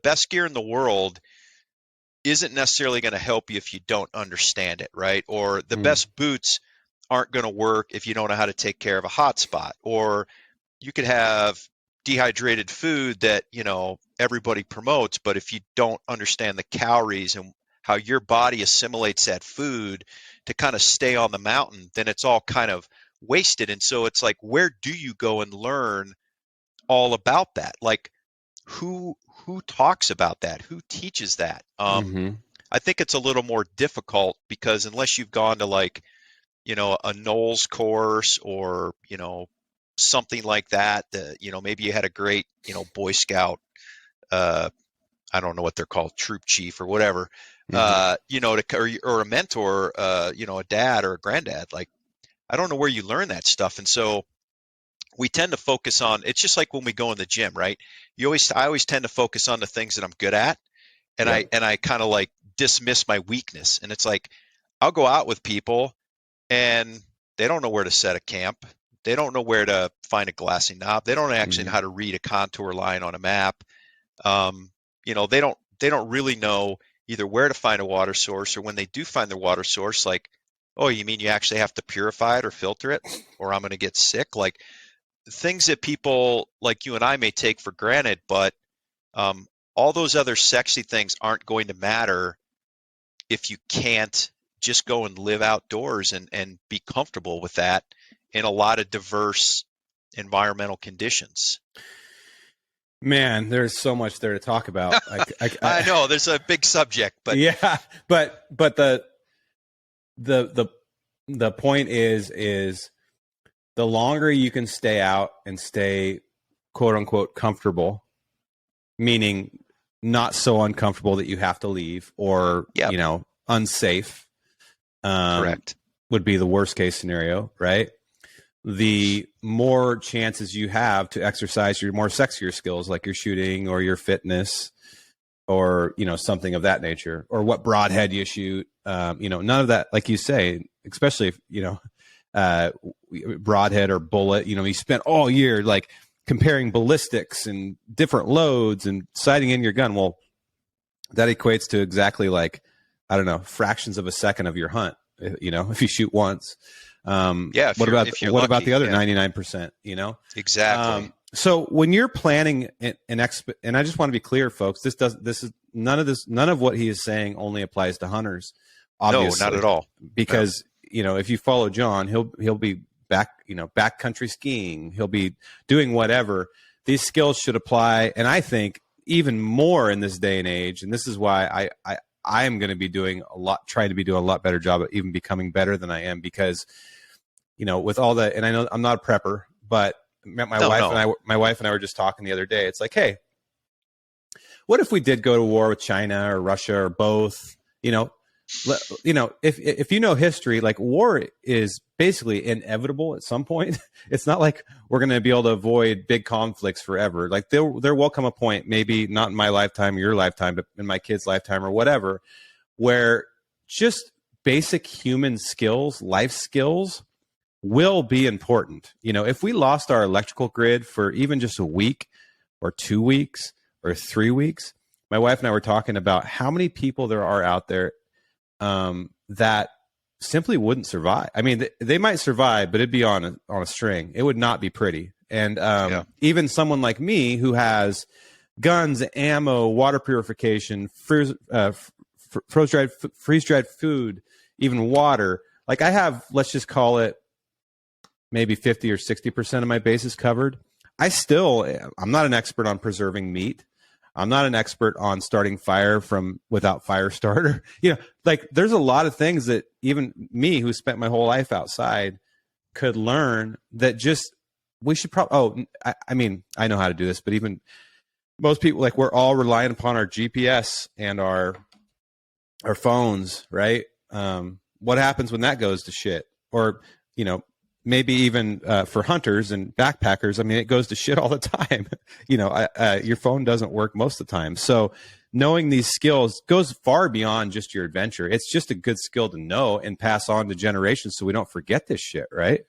best gear in the world isn't necessarily going to help you if you don't understand it, right? Or the best boots aren't going to work if you don't know how to take care of a hot spot. Or you could have dehydrated food that, everybody promotes, but if you don't understand the calories and how your body assimilates that food to kind of stay on the mountain, then it's all kind of wasted. And so it's like, where do you go and learn all about that? Like, who talks about that? Who teaches that? I think it's a little more difficult because unless you've gone to like, a Knowles course or, something like that, maybe you had a great, Boy Scout, I don't know what they're called, troop chief or whatever, or a mentor, a dad or a granddad. Like, I don't know where you learn that stuff. And so we tend to focus on, it's just like when we go in the gym, right? I always tend to focus on the things that I'm good at. And I kind of like dismiss my weakness. And it's like, I'll go out with people and they don't know where to set a camp. They don't know where to find a glassing knob. They don't actually know how to read a contour line on a map. They don't really know either where to find a water source, or when they do find their water source, like, oh, you mean you actually have to purify it or filter it, or I'm going to get sick? Like, things that people like you and I may take for granted, but all those other sexy things aren't going to matter if you can't just go and live outdoors and be comfortable with that in a lot of diverse environmental conditions. Man, there's so much there to talk about. I know there's a big subject, but yeah, but the point is the longer you can stay out and stay quote unquote comfortable, meaning not so uncomfortable that you have to leave, or unsafe. Correct. Would be the worst case scenario, right? The more chances you have to exercise your more sexier skills, like your shooting or your fitness, or something of that nature, or what broadhead you shoot. None of that, like you say, especially if broadhead or bullet. You spent all year like comparing ballistics and different loads and sighting in your gun. Well, that equates to exactly like, I don't know, fractions of a second of your hunt. If you shoot once. What about the other 99%? Exactly. So when you're planning and I just want to be clear, folks, none of what he is saying only applies to hunters. Obviously, no, not at all. Because if you follow John, he'll be backcountry skiing. He'll be doing whatever. These skills should apply, and I think even more in this day and age. And this is why I am going to be trying to be doing a lot better job at even becoming better than I am, because, with all that, and I know I'm not a prepper, but my wife and I were just talking the other day. It's like, hey, what if we did go to war with China or Russia or both? If you know history, like, war is basically inevitable at some point. It's not like we're going to be able to avoid big conflicts forever. Like, there will come a point, maybe not in my lifetime or your lifetime, but in my kid's lifetime or whatever, where just basic human skills, life skills, will be important. If we lost our electrical grid for even just a week or 2 weeks or 3 weeks, my wife and I were talking about how many people there are out there that simply wouldn't survive. I mean, they might survive, but it'd be on a string. It would not be pretty. And even someone like me who has guns, ammo, water purification, freeze-dried food, even water. Like, I have, let's just call it maybe 50 or 60% of my bases covered. I'm not an expert on preserving meat. I'm not an expert on starting fire without fire starter. Like, there's a lot of things that even me, who spent my whole life outside, could learn that we should probably, I know how to do this, but even most people, like, we're all relying upon our GPS and our phones, right? What happens when that goes to shit? Or, maybe even for hunters and backpackers, I mean, it goes to shit all the time. Your phone doesn't work most of the time. So knowing these skills goes far beyond just your adventure. It's just a good skill to know and pass on to generations so we don't forget this shit, right?